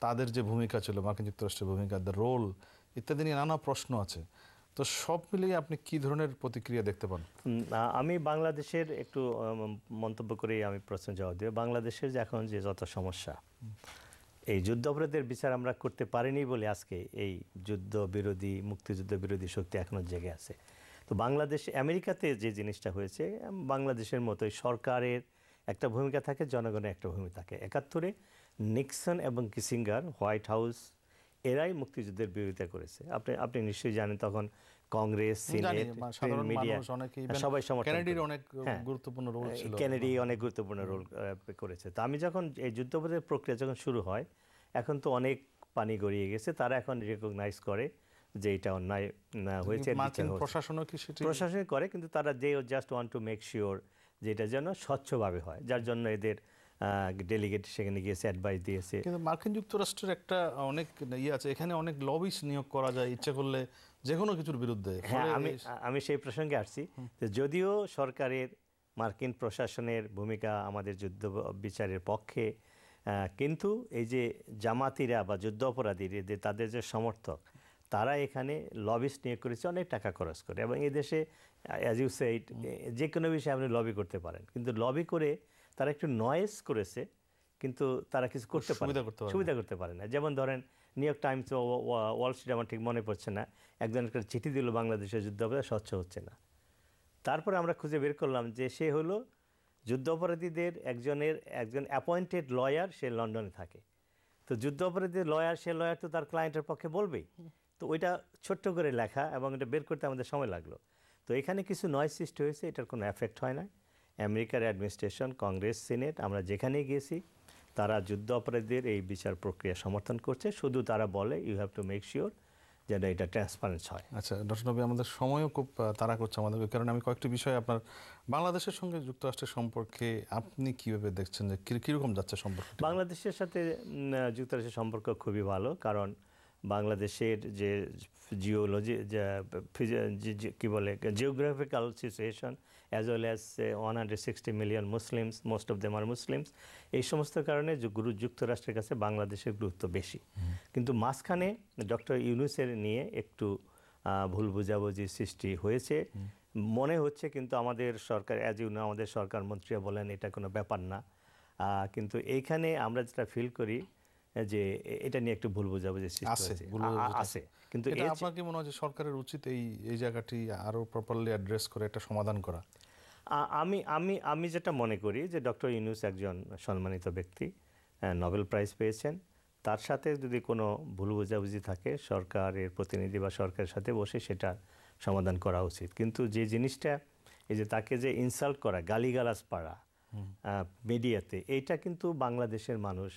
তাদের যে ভূমিকা ছিল, মার্কিন যুক্তরাষ্ট্রের ভূমিকা, দ্য রোল ইত্যাদি নিয়ে নানা প্রশ্ন আছে। তো সব মিলিয়ে আপনি কি ধরনের প্রতিক্রিয়া দেখতে পান? আমি বাংলাদেশের একটু মন্তব্য করেই আমি প্রশ্ন জবাব দেব। বাংলাদেশের যে এখন যে যত সমস্যা, এই যুদ্ধ অপরাধের বিচার আমরা করতে পারিনি বলে আজকে এই যুদ্ধ বিরোধী, মুক্তিযুদ্ধ বিরোধী শক্তি এখনো জেগে আছে। তো বাংলাদেশে, আমেরিকাতে যে জিনিসটা হয়েছে, বাংলাদেশের মতোই সরকারের একটা ভূমিকা থাকে, জনগণের একটা ভূমিকা থাকে। 71-এ নিক্সন এবং কিসিঙ্গার, হোয়াইট হাউস, এরাই মুক্তিযুদ্ধের বিরোধিতা করেছে। আপনি নিশ্চয়ই জানেন, তখন কংগ্রেস, সিনেট, মিডিয়া সবাই সমর্থন করে। কেনেডির অনেক গুরুত্বপূর্ণ রোল ছিল, কেনেডি অনেক গুরুত্বপূর্ণ রোল করেছে। তো আমি যখন এই যুদ্ধপরাধের প্রক্রিয়া যখন শুরু হয়, এখন তো অনেক পানি গড়িয়ে গেছে, তারা এখন রিকগনাইজ করে যে এটা অন্যায় হয়েছে। প্রশাসন করে, কিন্তু তারা they just want to make sure যে এটা যেন স্বচ্ছভাবে হয়, যার জন্য এদের ডেলিগেট সেখানে গিয়েছে, অ্যাডভাইস দিয়েছে। কিন্তু মার্কিন যুক্তরাষ্ট্রের একটা অনেক আছে, এখানে অনেক লবিস্ট নিয়োগ করা যায় ইচ্ছা করলে যে কোনো কিছুর বিরুদ্ধে। হ্যাঁ, আমি সেই প্রসঙ্গে আসছি, যদিও সরকারের, মার্কিন প্রশাসনের ভূমিকা আমাদের যুদ্ধ বিচারের পক্ষে, কিন্তু এই যে জামাতিরা বা যুদ্ধ অপরাধীরা, তাদের যে সমর্থক, তারা এখানে লবিস্ট নিয়োগ করেছে অনেক টাকা খরচ করে। এবং এই দেশে অ্যাজ ইউ সেড, যে কোনো বিষয়ে আপনি লবি করতে পারেন, কিন্তু লবি করে তারা একটু নয়েজ করেছে, কিন্তু তারা কিছু করতে পারে, সুবিধা করতে পারে না। যেমন ধরেন, new York Times, Wall Street, আমার ঠিক মনে পড়ছে না, একজন একটা চিঠি দিল বাংলাদেশের যুদ্ধ অপরাধ স্বচ্ছ হচ্ছে না। তারপরে আমরা খুঁজে বের করলাম যে সে হলো যুদ্ধ অপরাধীদের একজন অ্যাপয়েন্টেড লয়ার, সে লন্ডনে থাকে। তো যুদ্ধ অপরাধীদের লয়ার, সে লয়ার তো তার ক্লায়েন্টের পক্ষে বলবেই। তো ওইটা ছোট্ট করে লেখা, এবং এটা বের করতে আমাদের সময় লাগলো। তো এখানে কিছু নয়েজ সৃষ্টি হয়েছে, এটার কোনো এফেক্ট হয় না। আমেরিকার অ্যাডমিনিস্ট্রেশন, কংগ্রেস, সিনেট, আমরা যেখানেই গিয়েছি, তারা যুদ্ধ অপরাধীদের এই বিচার প্রক্রিয়া সমর্থন করছে। শুধু তারা বলে you have to make sure যেন এটা ট্রান্সপারেন্স হয়। আচ্ছা ডক্টর নবী, আমাদের সময়ও খুব তাড়া করছে আমাদেরকে, কারণ আমি কয়েকটি বিষয় আপনার বাংলাদেশের সঙ্গে যুক্তরাষ্ট্রের সম্পর্কে আপনি কীভাবে দেখছেন, যে কীরকম যাচ্ছে সম্পর্ক? বাংলাদেশের সাথে যুক্তরাষ্ট্রের সম্পর্ক খুবই ভালো, কারণ বাংলাদেশের যে জিওলজি, কী বলে, geographical situation, as well as 160 million Muslims, most of them are Muslims, এই সমস্ত কারণে যুক্তরাষ্ট্রের কাছে বাংলাদেশের গুরুত্ব বেশি। কিন্তু মাঝখানে ডক্টর ইউনূসের নিয়ে একটু ভুল বোঝাবুঝি সৃষ্টি হয়েছে মনে হচ্ছে, কিন্তু আমাদের সরকার, অ্যাজ ইউ নো, আমাদের সরকার মন্ত্রীরা বলেন এটা কোনো ব্যাপার না। কিন্তু এইখানে আমরা যেটা ফিল করি যে এটা নিয়ে একটু ভুল বোঝাবুঝি সৃষ্টি আছে। কিন্তু আপনার কি মনে হয় যে সরকারের উচিত এই জায়গাটি আরো প্রপারলি অ্যাড্রেস করে একটা সমাধান করা? আমি যেটা মনে করি যে ডক্টর ইউনূস একজন সম্মানিত ব্যক্তি, নোবেল প্রাইজ পেয়েছেন। তার সাথে যদি কোনো ভুল বোঝাবুঝি থাকে, সরকারের প্রতিনিধি বা সরকারের সাথে বসে সেটা সমাধান করা উচিত। কিন্তু যে জিনিসটা, এই যে তাকে যে ইনসাল্ট করা, গালিগালাজ পাড়া মিডিয়াতে, এইটা কিন্তু বাংলাদেশের মানুষ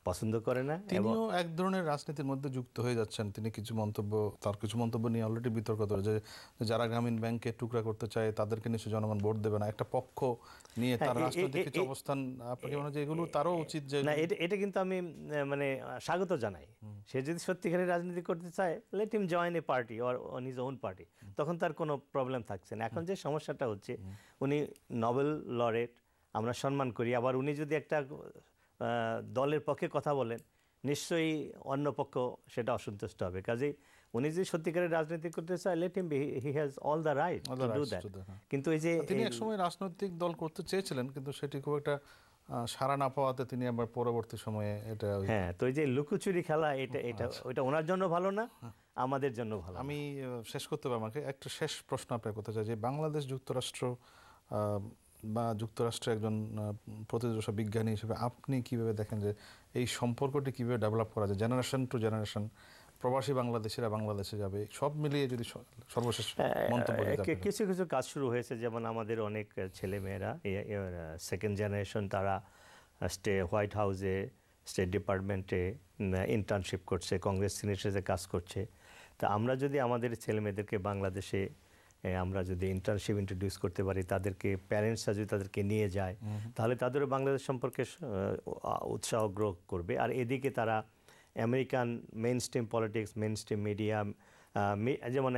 পছন্দ করে না। এবং তিনিও এক ধরনের রাজনীতির মধ্যে যুক্ত হয়ে যাচ্ছেন। তিনি তার কিছু মন্তব্য নিয়ে অলরেডি বিতর্ক যে যারা গ্রামীণ ব্যাংকে টুকরা করতে চায় তাদেরকে নিশ্চয়ই জনগণ ভোট দেবে না, একটা পক্ষ নিয়ে তার রাজনৈতিক কিছু অবস্থান। আপনাকে মনে হয় যে এগুলো তারও উচিত যে না, এটা কিন্তু আমি মানে স্বাগত জানাই। সে যদি সত্যিকারের রাজনীতি করতে চায়, let him join A party or on his own party, তখন তার কোনো প্রবলেম থাকছে না। এখন যে সমস্যাটা হচ্ছে, উনি নোবেল লরেট, আমরা সম্মান করি, আবার উনি যদি একটা দলের পক্ষে কথা বলেন, নিশ্চয়ই অন্য পক্ষ সেটা অসন্তুষ্ট হবে। কাজেই উনি যদি সত্যিকারের রাজনীতি করতে চায়, let him be, he has all the right to do that. কিন্তু এই যে তিনি একসময় রাজনৈতিক দল করতে চেয়েছিলেন, কিন্তু সেটি খুব একটা সাড়া না পাওয়াতে তিনি আবার পরবর্তী সময়ে এটা হ্যাঁ, তো এই যে লুকোচুরি খেলা, এটা ওইটা ওনার জন্য ভালো না, আমাদের জন্য ভালো। আমি শেষ করতে হবে, আমাকে একটা শেষ প্রশ্ন আপনার করতে চাই যে বাংলাদেশ যুক্তরাষ্ট্র বা যুক্তরাষ্ট্রে একজন প্রতিযোগী বিজ্ঞানী হিসেবে আপনি কিভাবে দেখেন যে এই সম্পর্কটি কিভাবে ডেভেলপ করা যায়, জেনারেশন টু জেনারেশন, প্রবাসী বাংলাদেশিরা বাংলাদেশে যাবে, সব মিলিয়ে যদি সর্বশেষ মন্তব্য কিছু কিছু কাজ শুরু হয়েছে, যেমন আমাদের অনেক ছেলেমেয়েরা সেকেন্ড জেনারেশন, তারা হোয়াইট হাউসে, স্টেট ডিপার্টমেন্টে ইন্টার্নশিপ করছে, কংগ্রেস সিনেটে কাজ করছে। তা আমরা যদি আমাদের ছেলেমেয়েদেরকে বাংলাদেশে আমরা যদি ইন্টার্নশিপ ইন্ট্রোডিউস করতে পারি, তাদেরকে প্যারেন্টসরা যদি তাদেরকে নিয়ে যায়, তাহলে তাদেরও বাংলাদেশ সম্পর্কে উৎসাহ গ্রহ করবে। আর এদিকে তারা American main stream politics, main stream media, যেমন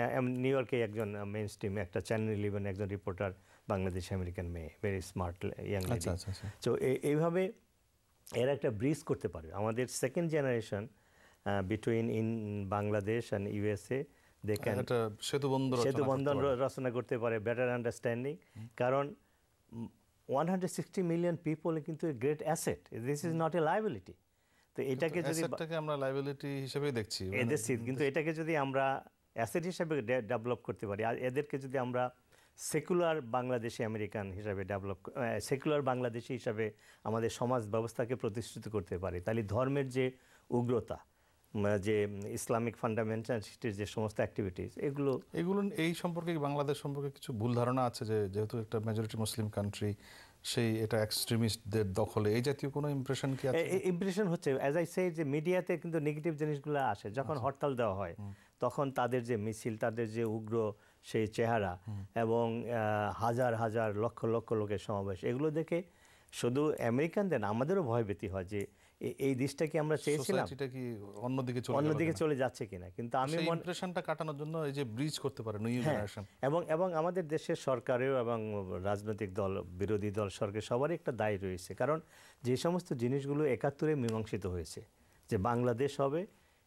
নিউ ইয়র্কে একজন মেইন স্ট্রিম একটা চ্যানেল 11 একজন রিপোর্টার, বাংলাদেশ আমেরিকান মেয়ে, ভেরি স্মার্ট ইয়াং লেডি। তো এইভাবে এরা একটা ব্রিজ করতে পারবে। আমাদের second generation between in Bangladesh and USA, সেতু বন্ধন রচনা করতে পারে, বেটার আন্ডারস্ট্যান্ডিং। কারণ 160 মিলিয়ন পিপল কিন্তু great asset, this is not a liability. তো এটাকে যদি আমরা লায়াবিলিটি হিসেবে দেখছি, কিন্তু এটাকে যদি আমরা অ্যাসেট হিসেবে ডেভেলপ করতে পারি, আর এদেরকে যদি আমরা সেকুলার বাংলাদেশি আমেরিকান হিসাবে সেকুলার বাংলাদেশি হিসাবে আমাদের সমাজ ব্যবস্থাকে প্রতিষ্ঠিত করতে পারি, তাহলে ধর্মের যে উগ্রতা, যে ইসলামিক ফান্ডামেন্টালিস্টের যে সমস্ত অ্যাক্টিভিটিস, এগুলো এই সম্পর্কে বাংলাদেশ সম্পর্কে কিছু ভুল ধারণা আছে যে যেহেতু একটা মেজরিটি মুসলিম কান্ট্রি, সেই এটা এক্সট্রিমিস্টদের দখলে, এই জাতীয় কোনো ইমপ্রেশন কি আছে? ইমপ্রেশন হচ্ছে, অ্যাজ আই সে, যে মিডিয়াতে কিন্তু নেগেটিভ জিনিসগুলো আসে। যখন হরতাল দেওয়া হয়, তখন তাদের যে মিছিল, তাদের যে উগ্র সেই চেহারা, এবং হাজার হাজার লক্ষ লক্ষ লোকের সমাবেশ, এগুলো দেখে শুধু আমেরিকানদের না, আমাদেরও ভয়ভীতি হয় যে এই দেশটা কি আমরা চেয়েছিলাম, সেটা কি অন্যদিকে চলে যাচ্ছে কিনা। কিন্তু আমি ইমপ্রেশনটা কাটানোর জন্য এই যে ব্রিজ করতে পারে নিউ জেনারেশন, এবং আমাদের দেশের সরকারেও এবং রাজনৈতিক দল, বিরোধী দল, সরকার সবারই একটা দায় রয়েছে। কারণ যে সমস্ত জিনিসগুলো 71-এ মীমাংসিত হয়েছে, যে বাংলাদেশ হবে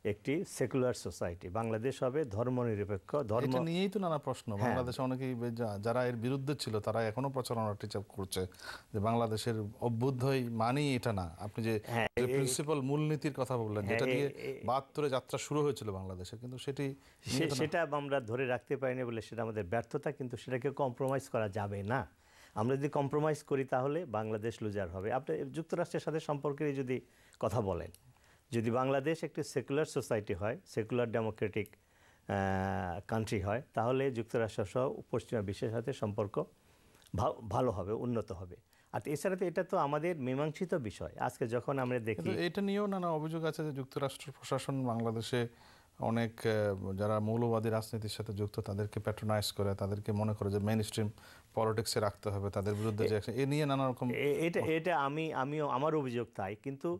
একটি সেকুলার সোসাইটি, বাংলাদেশ হবে ধর্মনিরপেক্ষ, ধর্ম নিয়েই তো নানা প্রশ্ন। বাংলাদেশে অনেকেই যারা এর বিরুদ্ধে ছিল, তারা এখনো প্রচারণা করছে যে বাংলাদেশের অভ্যুদয় মানেই এটা না। আপনি যে প্রিন্সিপাল মূলনীতির কথা বললেন, যেটা দিয়ে 72-এ যাত্রা শুরু হয়েছিল বাংলাদেশে, কিন্তু সেটা আমরা ধরে রাখতে পারিনি বলে সেটা আমাদের ব্যর্থতা। কিন্তু সেটাকে কম্প্রোমাইজ করা যাবে না। আমরা যদি কম্প্রোমাইজ করি, তাহলে বাংলাদেশ লুজার হবে। আপনি যুক্তরাষ্ট্রের সাথে সম্পর্কে যদি কথা বলেন, যদি বাংলাদেশ একটি সেকুলার সোসাইটি হয়, সেকুলার ডেমোক্রেটিক কান্ট্রি হয়, তাহলে যুক্তরাষ্ট্র সহ পশ্চিমা বিশ্বের সাথে সম্পর্ক ভালো হবে, উন্নত হবে। আর এছাড়া তো এটা তো আমাদের মীমাংসিত বিষয়। আজকে যখন আমরা দেখি, এটা নিয়েও নানা অভিযোগ আছে যে যুক্তরাষ্ট্র প্রশাসন বাংলাদেশে অনেক যারা মৌলবাদী রাজনীতির সাথে যুক্ত, তাদেরকে প্যাট্রোনাইজ করে, তাদেরকে মনে করে যে মেইন স্ট্রিম পলিটিক্সে রাখতে হবে, তাদের বিরুদ্ধে যে এ নিয়ে নানা রকম এটা আমিও আমার অভিযোগ তাই। কিন্তু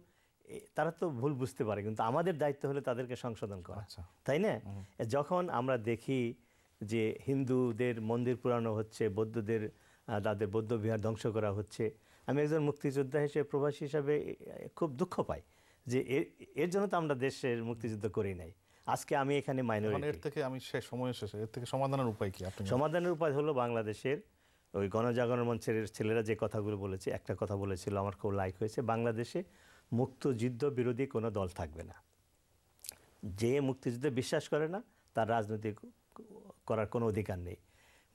তারা তো ভুল বুঝতে পারে, কিন্তু আমাদের দায়িত্ব হলো তাদেরকে সংশোধন করা, তাই না? যখন আমরা দেখি যে হিন্দুদের মন্দির পুরানো হচ্ছে, বৌদ্ধদের তাদের বৌদ্ধ বিহার ধ্বংস করা হচ্ছে, আমি একজন মুক্তিযোদ্ধা হিসেবে, প্রবাসী হিসাবে খুব দুঃখ পাই যে এর জন্য তো আমরা দেশের মুক্তিযুদ্ধ করি নাই। আজকে আমি এখানে মাইনরিটি। এর থেকে এর থেকে সমাধানের উপায় কি? সমাধানের উপায় হলো বাংলাদেশের ওই গণজাগরণ মঞ্চের ছেলেরা যে কথাগুলো বলেছে, একটা কথা বলেছিল আমার খুব লাইক হয়েছে, বাংলাদেশে মুক্তিযুদ্ধ বিরোধী কোনো দল থাকবে না। যে মুক্তিযুদ্ধে বিশ্বাস করে না, তার রাজনীতি করার কোনো অধিকার নেই।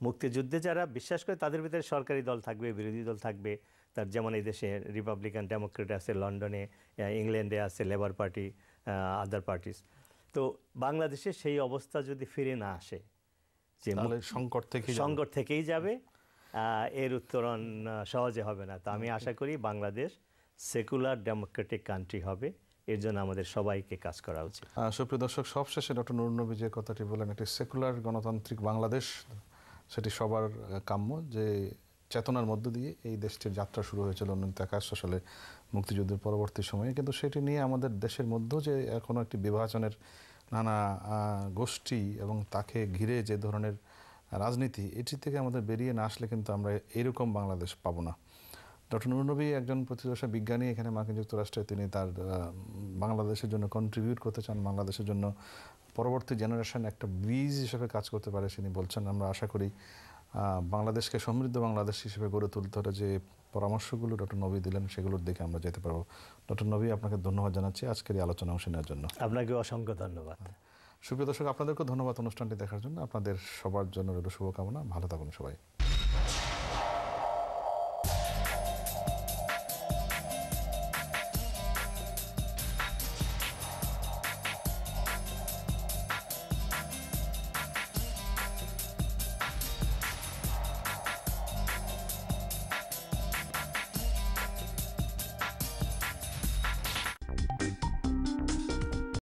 মুক্তিযুদ্ধে যারা বিশ্বাস করে, তাদের ভিতরে সরকারি দল থাকবে, বিরোধী দল থাকবে। তার যেমন এই দেশে রিপাবলিকান ডেমোক্রেট আছে, লন্ডনে, ইংল্যান্ডে আছে লেবার পার্টি, আদার পার্টিস। তো বাংলাদেশে সেই অবস্থা যদি ফিরে না আসে, যে সংকট থেকেই যাবে, এর উত্তরণ সহজে হবে না। তো আমি আশা করি বাংলাদেশ সেকুলার ডেমোক্রেটিক কান্ট্রি হবে, এর জন্য আমাদের সবাইকে কাজ করা উচিত। সুপ্রিয় দর্শক, সবশেষে ডক্টর নুরুন নবী যে কথাটি বলেন, একটি সেকুলার গণতান্ত্রিক বাংলাদেশ সেটি সবার কাম্য, যে চেতনার মধ্য দিয়ে এই দেশটির যাত্রা শুরু হয়েছিল 1971 সালে মুক্তিযুদ্ধের পরবর্তী সময়ে। কিন্তু সেটি নিয়ে আমাদের দেশের মধ্যেও যে এখনও একটি বিভাজনের নানা গোষ্ঠী এবং তাকে ঘিরে যে ধরনের রাজনীতি, এটি থেকে আমাদের বেরিয়ে না আসলে কিন্তু আমরা এরকম বাংলাদেশ পাবো না। ডক্টর নুরুন নবী একজন প্রতিভাশালী বিজ্ঞানী, এখানে মার্কিন যুক্তরাষ্ট্রে তিনি তার বাংলাদেশের জন্য কন্ট্রিবিউট করতে চান, বাংলাদেশের জন্য পরবর্তী জেনারেশন একটা বীজ হিসেবে কাজ করতে পারে তিনি বলছেন। আমরা আশা করি বাংলাদেশকে সমৃদ্ধ বাংলাদেশ হিসেবে গড়ে তুলতে হলে যে পরামর্শগুলো ডক্টর নবী দিলেন সেগুলোর দিকে আমরা যেতে পারবো। ডক্টর নবী, আপনাকে ধন্যবাদ জানাচ্ছি আজকের এই আলোচনা অংশ নেওয়ার জন্য। আপনাকে অসংখ্য ধন্যবাদ। সুপ্রিয় দর্শক, আপনাদেরকেও ধন্যবাদ অনুষ্ঠানটি দেখার জন্য। আপনাদের সবার জন্য রইল শুভকামনা। ভালো থাকুন সবাই।